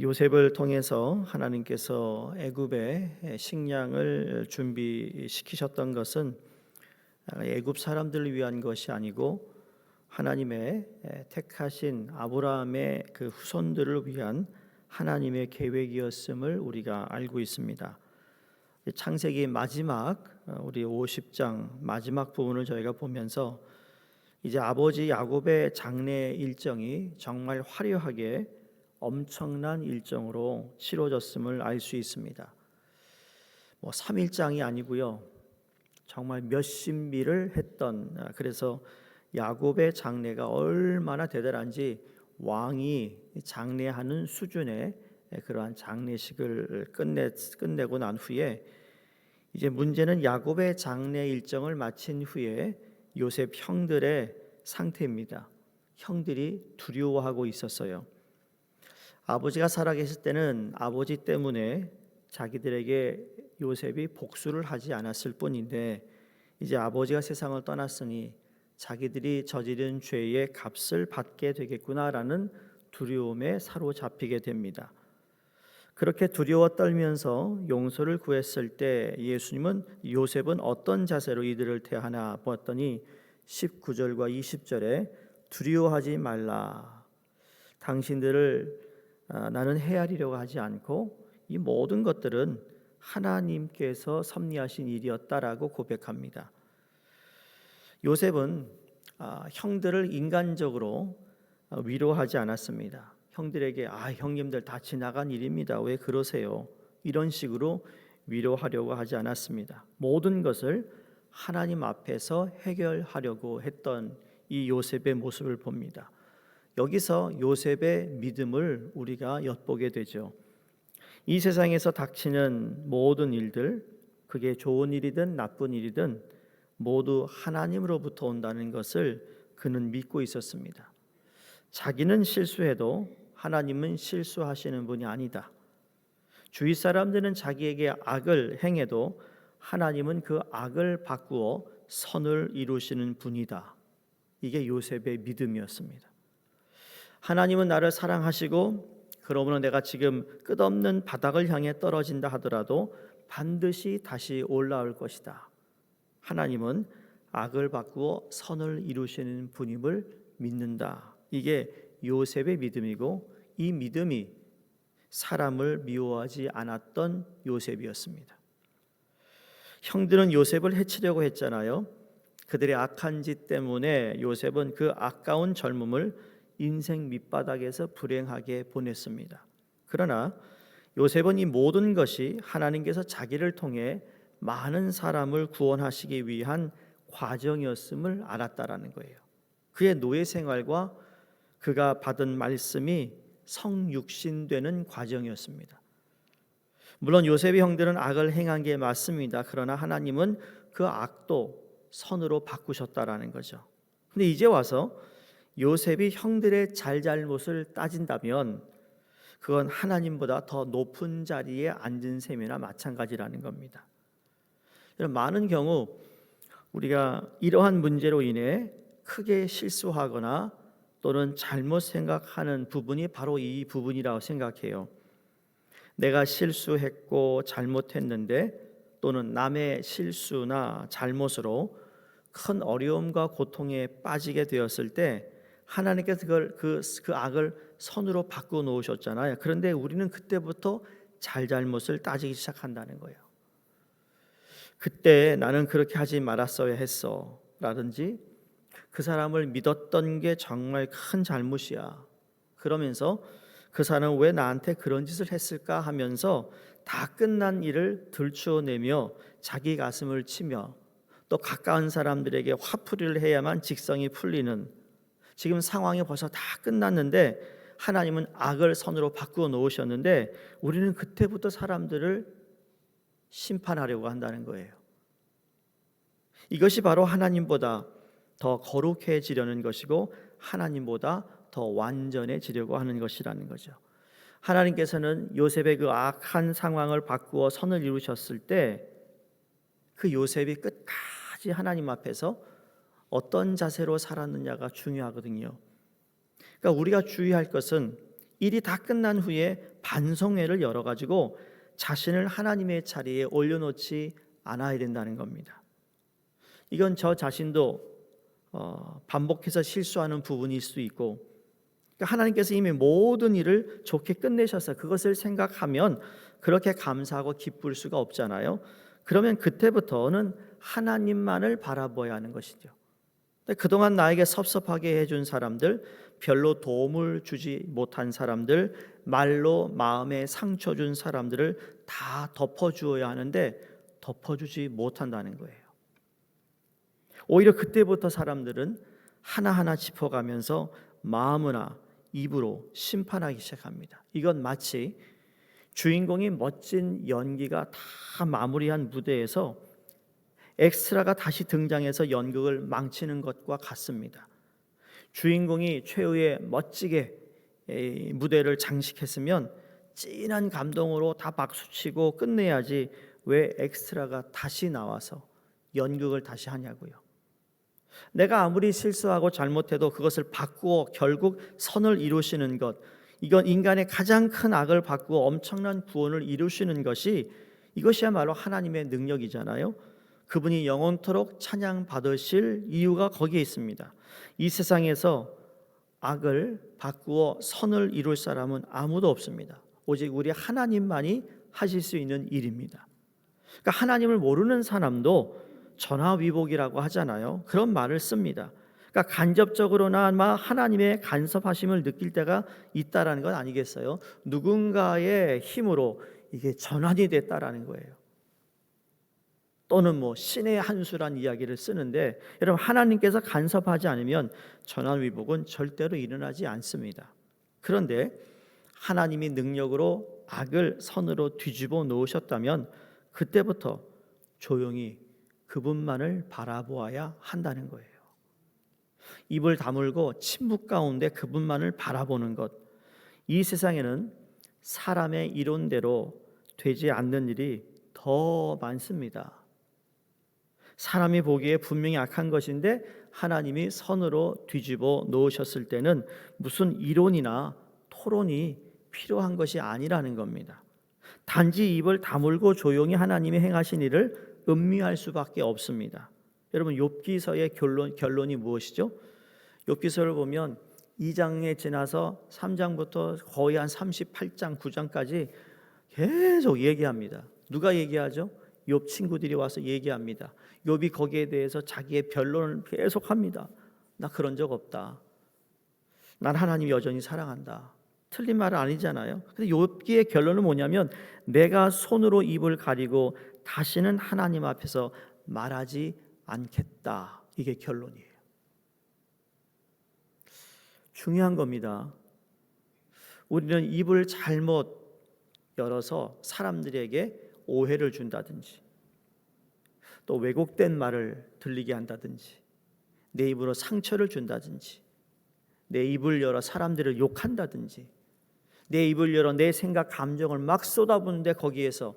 요셉을 통해서 하나님께서 애굽의 식량을 준비시키셨던 것은 애굽 사람들을 위한 것이 아니고 하나님의 택하신 아브라함의 그 후손들을 위한 하나님의 계획이었음을 우리가 알고 있습니다. 창세기 마지막 우리 50장 마지막 부분을 저희가 보면서 이제 아버지 야곱의 장례 일정이 정말 화려하게 엄청난 일정으로 치러졌음을 알 수 있습니다. 3일장이 아니고요. 정말 몇십 미를 했던, 그래서 야곱의 장례가 얼마나 대단한지 왕이 장례하는 수준의 그러한 장례식을 끝내고 난 후에 이제 문제는 야곱의 장례 일정을 마친 후에 요셉 형들의 상태입니다. 형들이 두려워하고 있었어요. 아버지가 살아계실 때는 아버지 때문에 자기들에게 요셉이 복수를 하지 않았을 뿐인데 이제 아버지가 세상을 떠났으니 자기들이 저지른 죄의 값을 받게 되겠구나라는 두려움에 사로잡히게 됩니다. 그렇게 두려워 떨면서 용서를 구했을 때 요셉은 어떤 자세로 이들을 대하나 보았더니 19절과 20절에 두려워하지 말라. 당신들을 나는 헤아리려고 하지 않고 이 모든 것들은 하나님께서 섭리하신 일이었다라고 고백합니다. 요셉은 형들을 인간적으로 위로하지 않았습니다. 형들에게 형님들 다 지나간 일입니다. 왜 그러세요? 이런 식으로 위로하려고 하지 않았습니다. 모든 것을 하나님 앞에서 해결하려고 했던 이 요셉의 모습을 봅니다. 여기서 요셉의 믿음을 우리가 엿보게 되죠. 이 세상에서 닥치는 모든 일들, 그게 좋은 일이든 나쁜 일이든 모두 하나님으로부터 온다는 것을 그는 믿고 있었습니다. 자기는 실수해도 하나님은 실수하시는 분이 아니다. 주위 사람들은 자기에게 악을 행해도 하나님은 그 악을 바꾸어 선을 이루시는 분이다. 이게 요셉의 믿음이었습니다. 하나님은 나를 사랑하시고 그러므로 내가 지금 끝없는 바닥을 향해 떨어진다 하더라도 반드시 다시 올라올 것이다. 하나님은 악을 바꾸어 선을 이루시는 분임을 믿는다. 이게 요셉의 믿음이고 이 믿음이 사람을 미워하지 않았던 요셉이었습니다. 형들은 요셉을 해치려고 했잖아요. 그들의 악한 짓 때문에 요셉은 그 아까운 젊음을 인생 밑바닥에서 불행하게 보냈습니다. 그러나 요셉은 이 모든 것이 하나님께서 자기를 통해 많은 사람을 구원하시기 위한 과정이었음을 알았다라는 거예요. 그의 노예 생활과 그가 받은 말씀이 성육신되는 과정이었습니다. 물론 요셉의 형들은 악을 행한 게 맞습니다. 그러나 하나님은 그 악도 선으로 바꾸셨다라는 거죠. 근데 이제 와서 요셉이 형들의 잘잘못을 따진다면 그건 하나님보다 더 높은 자리에 앉은 셈이나 마찬가지라는 겁니다. 많은 경우 우리가 이러한 문제로 인해 크게 실수하거나 또는 잘못 생각하는 부분이 바로 이 부분이라고 생각해요. 내가 실수했고 잘못했는데 또는 남의 실수나 잘못으로 큰 어려움과 고통에 빠지게 되었을 때 하나님께서 그 악을 선으로 바꾸어 놓으셨잖아요. 그런데 우리는 그때부터 잘못을 따지기 시작한다는 거예요. 그때 나는 그렇게 하지 말았어야 했어 라든지 그 사람을 믿었던 게 정말 큰 잘못이야. 그러면서 그 사람은 왜 나한테 그런 짓을 했을까 하면서 다 끝난 일을 들추어내며 자기 가슴을 치며 또 가까운 사람들에게 화풀이를 해야만 직성이 풀리는, 지금 상황이 벌써 다 끝났는데 하나님은 악을 선으로 바꾸어 놓으셨는데 우리는 그때부터 사람들을 심판하려고 한다는 거예요. 이것이 바로 하나님보다 더 거룩해지려는 것이고 하나님보다 더 완전해지려고 하는 것이라는 거죠. 하나님께서는 요셉의 그 악한 상황을 바꾸어 선을 이루셨을 때 그 요셉이 끝까지 하나님 앞에서 어떤 자세로 살았느냐가 중요하거든요. 그러니까 우리가 주의할 것은 일이 다 끝난 후에 반성회를 열어가지고 자신을 하나님의 자리에 올려놓지 않아야 된다는 겁니다. 이건 저 자신도 반복해서 실수하는 부분일 수 있고, 그러니까 하나님께서 이미 모든 일을 좋게 끝내셔서 그것을 생각하면 그렇게 감사하고 기쁠 수가 없잖아요. 그러면 그때부터는 하나님만을 바라봐야 하는 것이죠. 그동안 나에게 섭섭하게 해준 사람들, 별로 도움을 주지 못한 사람들, 말로 마음에 상처 준 사람들을 다 덮어주어야 하는데 덮어주지 못한다는 거예요. 오히려 그때부터 사람들은 하나하나 짚어가면서 마음이나 입으로 심판하기 시작합니다. 이건 마치 주인공이 멋진 연기가 다 마무리한 무대에서 엑스트라가 다시 등장해서 연극을 망치는 것과 같습니다. 주인공이 최후에 멋지게 무대를 장식했으면 진한 감동으로 다 박수치고 끝내야지 왜 엑스트라가 다시 나와서 연극을 다시 하냐고요. 내가 아무리 실수하고 잘못해도 그것을 바꾸어 결국 선을 이루시는 것, 이건 인간의 가장 큰 악을 바꾸어 엄청난 구원을 이루시는 것이, 이것이야말로 하나님의 능력이잖아요. 그분이 영원토록 찬양받으실 이유가 거기에 있습니다. 이 세상에서 악을 바꾸어 선을 이룰 사람은 아무도 없습니다. 오직 우리 하나님만이 하실 수 있는 일입니다. 그러니까 하나님을 모르는 사람도 전화위복이라고 하잖아요. 그런 말을 씁니다. 그러니까 간접적으로나마 하나님의 간섭하심을 느낄 때가 있다라는 건 아니겠어요? 누군가의 힘으로 이게 전환이 됐다라는 거예요. 또는 신의 한 수란 이야기를 쓰는데, 여러분, 하나님께서 간섭하지 않으면 전환위복은 절대로 일어나지 않습니다. 그런데 하나님이 능력으로 악을 선으로 뒤집어 놓으셨다면 그때부터 조용히 그분만을 바라보아야 한다는 거예요. 입을 다물고 침묵 가운데 그분만을 바라보는 것. 이 세상에는 사람의 이론대로 되지 않는 일이 더 많습니다. 사람이 보기에 분명히 악한 것인데 하나님이 선으로 뒤집어 놓으셨을 때는 무슨 이론이나 토론이 필요한 것이 아니라는 겁니다. 단지 입을 다물고 조용히 하나님이 행하신 일을 음미할 수밖에 없습니다. 여러분, 욥기서의 결론이 무엇이죠? 욥기서를 보면 2장에 지나서 3장부터 거의 한 38장, 9장까지 계속 얘기합니다. 누가 얘기하죠? 욥 친구들이 와서 얘기합니다. 욥이 거기에 대해서 자기의 변론을 계속합니다. 나 그런 적 없다. 난 하나님 여전히 사랑한다. 틀린 말은 아니잖아요. 근데 욥기의 결론은 뭐냐면, 내가 손으로 입을 가리고 다시는 하나님 앞에서 말하지 않겠다. 이게 결론이에요. 중요한 겁니다. 우리는 입을 잘못 열어서 사람들에게 오해를 준다든지, 또 왜곡된 말을 들리게 한다든지, 내 입으로 상처를 준다든지, 내 입을 열어 사람들을 욕한다든지, 내 입을 열어 내 생각, 감정을 막 쏟아부는데 거기에서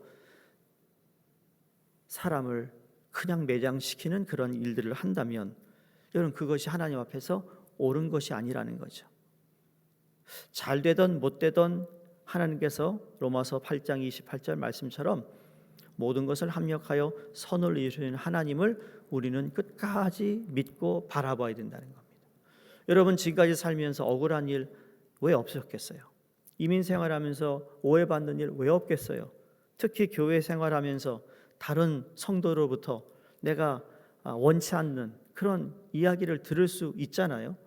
사람을 그냥 매장시키는 그런 일들을 한다면, 여러분, 그것이 하나님 앞에서 옳은 것이 아니라는 거죠. 잘 되던 못 되던 하나님께서 로마서 8장 28절 말씀처럼 모든 것을 합력하여 선을 이루시는 하나님을 우리는 끝까지 믿고 바라봐야 된다는 겁니다. 여러분, 지금까지 살면서 억울한 일 왜 없었겠어요? 이민 생활하면서 오해받는 일 왜 없겠어요? 특히 교회 생활하면서 다른 성도로부터 내가 원치 않는 그런 이야기를 들을 수 있잖아요.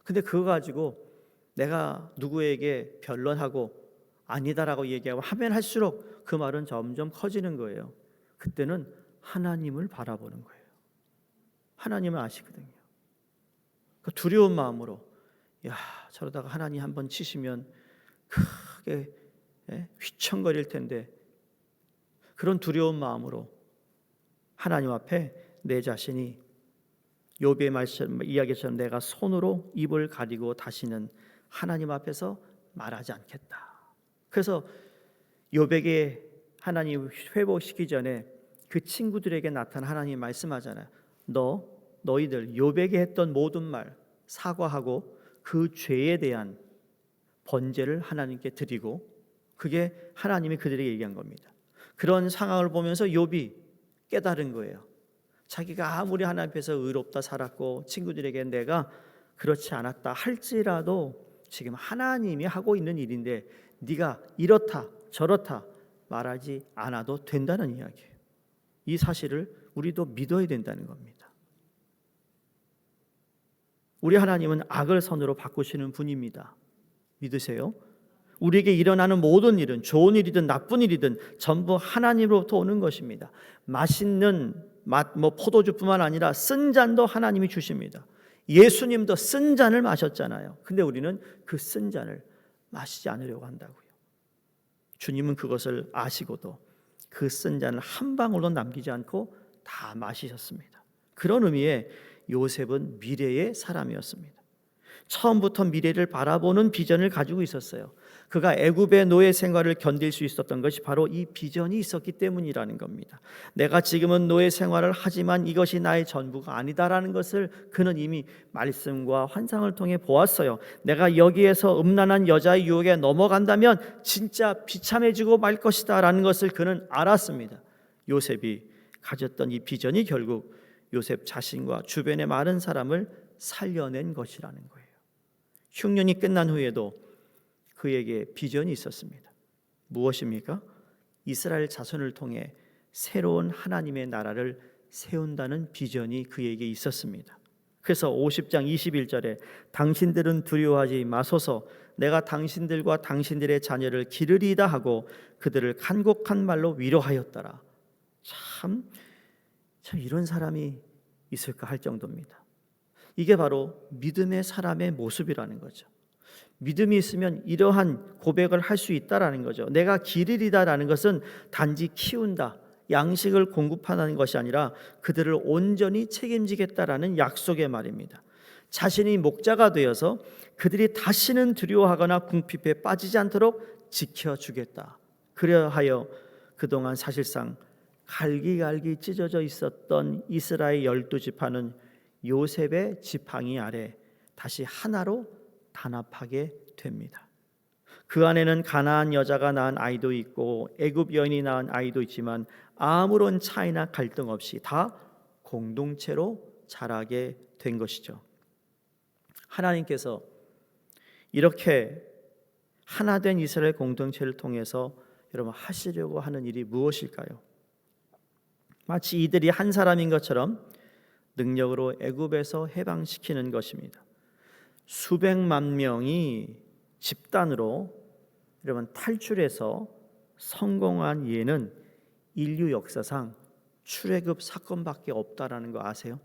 근데 그거 가지고 내가 누구에게 변론하고 아니다라고 얘기하고 하면 할수록 그 말은 점점 커지는 거예요. 그때는 하나님을 바라보는 거예요. 하나님은 아시거든요. 그 두려운 마음으로, 야, 저러다가 하나님 한번 치시면 크게 휘청거릴 텐데, 그런 두려운 마음으로 하나님 앞에 내 자신이 욥의 말씀 이야기처럼 내가 손으로 입을 가리고 다시는 하나님 앞에서 말하지 않겠다. 그래서 욥에게 하나님 회복시키기 전에 그 친구들에게 나타난 하나님 말씀하잖아요. 너희들 욥에게 했던 모든 말 사과하고 그 죄에 대한 번제를 하나님께 드리고 그게 하나님이 그들에게 얘기한 겁니다. 그런 상황을 보면서 욥이 깨달은 거예요. 자기가 아무리 하나님 앞에서 의롭다 살았고 친구들에게 내가 그렇지 않았다 할지라도 지금 하나님이 하고 있는 일인데 네가 이렇다 저렇다 말하지 않아도 된다는 이야기예요. 이 사실을 우리도 믿어야 된다는 겁니다. 우리 하나님은 악을 선으로 바꾸시는 분입니다. 믿으세요? 우리에게 일어나는 모든 일은 좋은 일이든 나쁜 일이든 전부 하나님으로부터 오는 것입니다. 맛있는 맛, 포도주뿐만 아니라 쓴 잔도 하나님이 주십니다. 예수님도 쓴 잔을 마셨잖아요. 근데 우리는 그 쓴 잔을 마시지 않으려고 한다고요. 주님은 그것을 아시고도 그 쓴 잔을 한 방울도 남기지 않고 다 마시셨습니다. 그런 의미의 요셉은 미래의 사람이었습니다. 처음부터 미래를 바라보는 비전을 가지고 있었어요. 그가 애굽의 노예 생활을 견딜 수 있었던 것이 바로 이 비전이 있었기 때문이라는 겁니다. 내가 지금은 노예 생활을 하지만 이것이 나의 전부가 아니다라는 것을 그는 이미 말씀과 환상을 통해 보았어요. 내가 여기에서 음란한 여자의 유혹에 넘어간다면 진짜 비참해지고 말 것이다 라는 것을 그는 알았습니다. 요셉이 가졌던 이 비전이 결국 요셉 자신과 주변의 많은 사람을 살려낸 것이라는 거예요. 흉년이 끝난 후에도 그에게 비전이 있었습니다. 무엇입니까? 이스라엘 자손을 통해 새로운 하나님의 나라를 세운다는 비전이 그에게 있었습니다. 그래서 50장 21절에 당신들은 두려워하지 마소서 내가 당신들과 당신들의 자녀를 기르리이다 하고 그들을 간곡한 말로 위로하였더라. 참 이런 사람이 있을까 할 정도입니다. 이게 바로 믿음의 사람의 모습이라는 거죠. 믿음이 있으면 이러한 고백을 할 수 있다라는 거죠. 내가 기르리다라는 것은 단지 키운다, 양식을 공급하는 것이 아니라 그들을 온전히 책임지겠다라는 약속의 말입니다. 자신이 목자가 되어서 그들이 다시는 두려워하거나 궁핍에 빠지지 않도록 지켜주겠다. 그리하여 그동안 사실상 갈기갈기 찢어져 있었던 이스라엘 12지파는 요셉의 지팡이 아래 다시 하나로 단합하게 됩니다. 그 안에는 가나안 여자가 낳은 아이도 있고 애굽 여인이 낳은 아이도 있지만 아무런 차이나 갈등 없이 다 공동체로 자라게 된 것이죠. 하나님께서 이렇게 하나된 이스라엘 공동체를 통해서 여러분 하시려고 하는 일이 무엇일까요? 마치 이들이 한 사람인 것처럼 능력으로 애굽에서 해방시키는 것입니다. 수백만 명이 집단으로 여러분 탈출해서 성공한 예는 인류 역사상 출애굽 사건밖에 없다라는 거 아세요?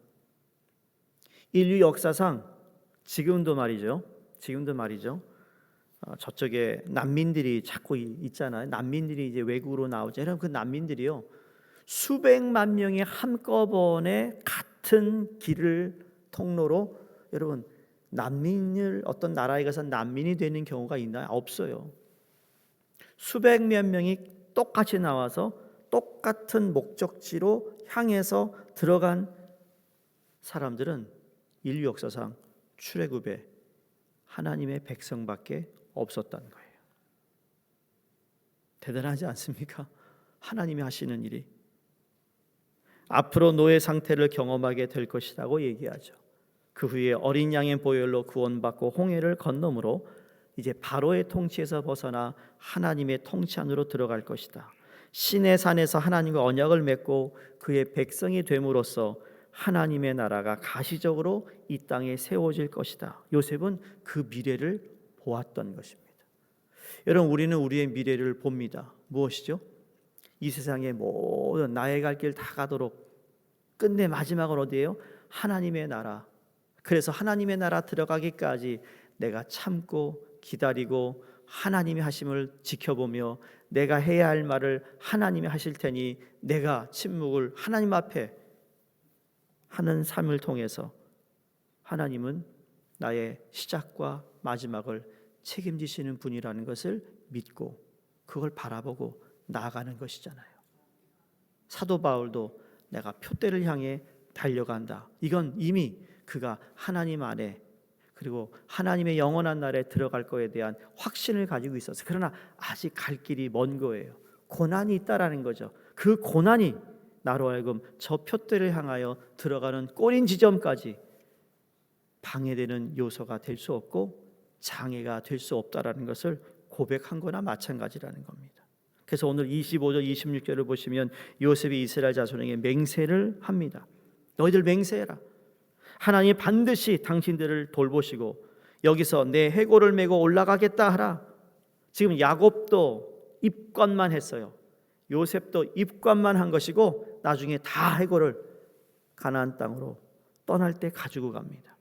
인류 역사상 지금도 말이죠. 저쪽에 난민들이 자꾸 있잖아요. 난민들이 이제 외국으로 나오죠. 여러분 그 난민들이요. 수백만 명이 한꺼번에 같은 길을 통로로 여러분 난민을 어떤 나라에 가서 난민이 되는 경우가 있나요? 없어요. 수백몇 명이 똑같이 나와서 똑같은 목적지로 향해서 들어간 사람들은 인류 역사상 출애굽에 하나님의 백성밖에 없었다는 거예요. 대단하지 않습니까? 하나님이 하시는 일이. 앞으로 노예 상태를 경험하게 될 것이라고 얘기하죠. 그 후에 어린 양의 보혈로 구원받고 홍해를 건너므로 이제 바로의 통치에서 벗어나 하나님의 통치 안으로 들어갈 것이다. 신의 산에서 하나님과 언약을 맺고 그의 백성이 됨으로써 하나님의 나라가 가시적으로 이 땅에 세워질 것이다. 요셉은 그 미래를 보았던 것입니다. 여러분 우리는 우리의 미래를 봅니다. 무엇이죠? 이 세상의 모든 나의 갈 길 다 가도록 끝내 마지막은 어디예요? 하나님의 나라. 그래서 하나님의 나라 들어가기까지 내가 참고 기다리고 하나님이 하심을 지켜보며 내가 해야 할 말을 하나님이 하실 테니 내가 침묵을 하나님 앞에 하는 삶을 통해서 하나님은 나의 시작과 마지막을 책임지시는 분이라는 것을 믿고 그걸 바라보고 나아가는 것이잖아요. 사도 바울도 내가 표대를 향해 달려간다. 이건 이미 그가 하나님 안에 그리고 하나님의 영원한 나라에 들어갈 거에 대한 확신을 가지고 있었어요. 그러나 아직 갈 길이 먼 거예요. 고난이 있다라는 거죠. 그 고난이 나로 하여금 저 표대를 향하여 들어가는 꼬린 지점까지 방해되는 요소가 될 수 없고 장애가 될 수 없다라는 것을 고백한 거나 마찬가지라는 겁니다. 그래서 오늘 25절 26절을 보시면 요셉이 이스라엘 자손에게 맹세를 합니다. 너희들 맹세해라. 하나님이 반드시 당신들을 돌보시고 여기서 내 해골을 메고 올라가겠다 하라. 지금 야곱도 입관만 했어요. 요셉도 입관만 한 것이고 나중에 다 해골을 가나안 땅으로 떠날 때 가지고 갑니다.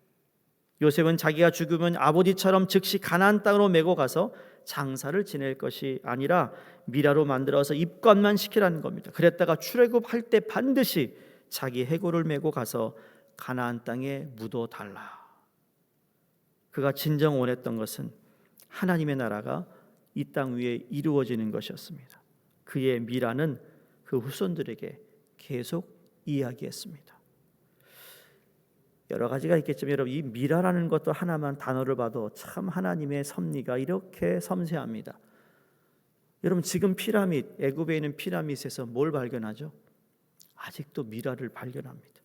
요셉은 자기가 죽으면 아버지처럼 즉시 가나안 땅으로 메고 가서 장사를 지낼 것이 아니라 미라로 만들어서 입관만 시키라는 겁니다. 그랬다가 출애굽할 때 반드시 자기 해골을 메고 가서 가나안 땅에 묻어달라. 그가 진정 원했던 것은 하나님의 나라가 이 땅 위에 이루어지는 것이었습니다. 그의 미라는 그 후손들에게 계속 이야기했습니다. 여러 가지가 있겠지만 여러분, 이 미라라는 것도 하나만 단어를 봐도 참 하나님의 섭리가 이렇게 섬세합니다. 여러분, 지금 피라밋, 애굽에 있는 피라밋에서 뭘 발견하죠? 아직도 미라를 발견합니다.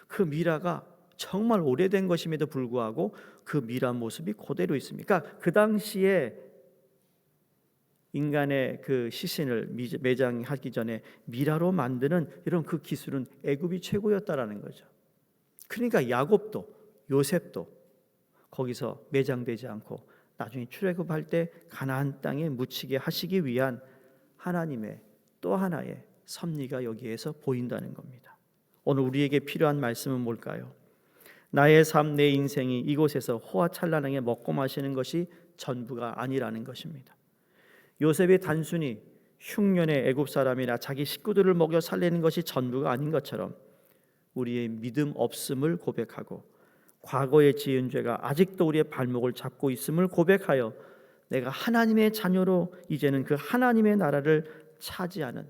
그 미라가 정말 오래된 것임에도 불구하고 그 미라 모습이 그대로 있습니다. 그러니까 그 당시에 인간의 그 시신을 매장하기 전에 미라로 만드는 이런 그 기술은 애굽이 최고였다라는 거죠. 그러니까 야곱도 요셉도 거기서 매장되지 않고 나중에 출애굽할 때 가나안 땅에 묻히게 하시기 위한 하나님의 또 하나의 섭리가 여기에서 보인다는 겁니다. 오늘 우리에게 필요한 말씀은 뭘까요? 나의 삶, 내 인생이 이곳에서 호화찬란하게 먹고 마시는 것이 전부가 아니라는 것입니다. 요셉이 단순히 흉년의 애굽 사람이나 자기 식구들을 먹여 살리는 것이 전부가 아닌 것처럼 우리의 믿음 없음을 고백하고 과거에 지은 죄가 아직도 우리의 발목을 잡고 있음을 고백하여 내가 하나님의 자녀로 이제는 그 하나님의 나라를 차지하는,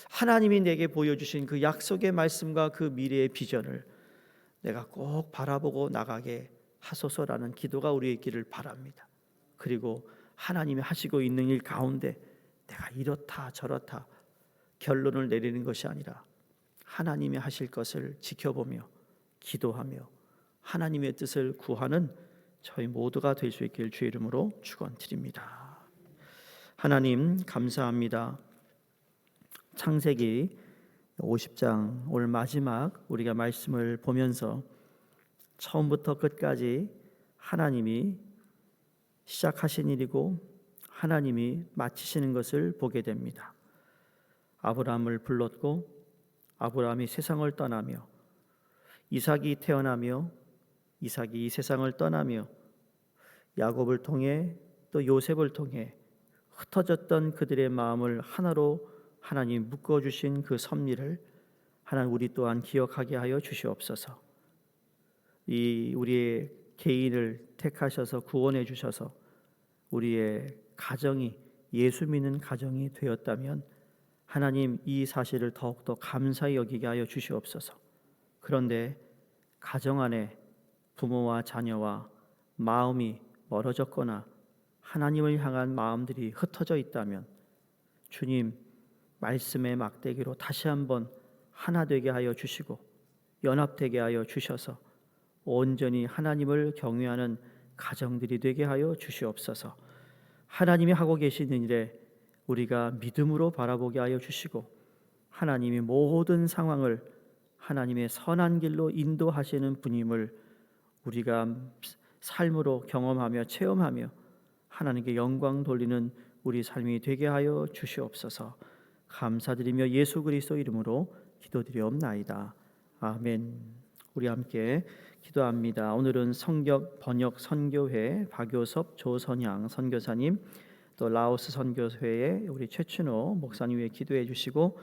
하나님이 내게 보여주신 그 약속의 말씀과 그 미래의 비전을 내가 꼭 바라보고 나가게 하소서라는 기도가 우리의 길을 바랍니다. 그리고 하나님이 하시고 있는 일 가운데 내가 이렇다 저렇다 결론을 내리는 것이 아니라 하나님이 하실 것을 지켜보며 기도하며 하나님의 뜻을 구하는 저희 모두가 될 수 있길 주의 이름으로 축원드립니다. 하나님 감사합니다. 창세기 50장 오늘 마지막 우리가 말씀을 보면서 처음부터 끝까지 하나님이 시작하신 일이고 하나님이 마치시는 것을 보게 됩니다. 아브라함을 불렀고 아브라함이 세상을 떠나며 이삭이 태어나며 이삭이 이 세상을 떠나며 야곱을 통해 또 요셉을 통해 흩어졌던 그들의 마음을 하나로 하나님 묶어주신 그 섭리를 하나님 우리 또한 기억하게 하여 주시옵소서. 이 우리의 개인을 택하셔서 구원해 주셔서 우리의 가정이 예수 믿는 가정이 되었다면 하나님 이 사실을 더욱더 감사히 여기게 하여 주시옵소서. 그런데 가정 안에 부모와 자녀와 마음이 멀어졌거나 하나님을 향한 마음들이 흩어져 있다면 주님 말씀의 막대기로 다시 한번 하나 되게 하여 주시고 연합되게 하여 주셔서 온전히 하나님을 경외하는 가정들이 되게 하여 주시옵소서. 하나님이 하고 계시는 일에 우리가 믿음으로 바라보게 하여 주시고 하나님이 모든 상황을 하나님의 선한 길로 인도하시는 분임을 우리가 삶으로 경험하며 체험하며 하나님께 영광 돌리는 우리 삶이 되게 하여 주시옵소서. 감사드리며 예수 그리스도 이름으로 기도드리옵나이다. 아멘. 우리 함께 기도합니다. 오늘은 성격 번역 선교회 박효섭 조선양 선교사님, 또 라오스 선교회의 우리 최춘호 목사님 위해 기도해 주시고,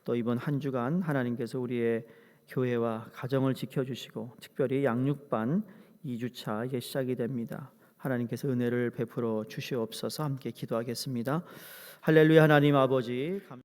또 이번 한 주간 하나님께서 우리의 교회와 가정을 지켜주시고 특별히 양육반 2주차 이제 시작이 됩니다. 하나님께서 은혜를 베풀어 주시옵소서. 함께 기도하겠습니다. 할렐루야. 하나님 아버지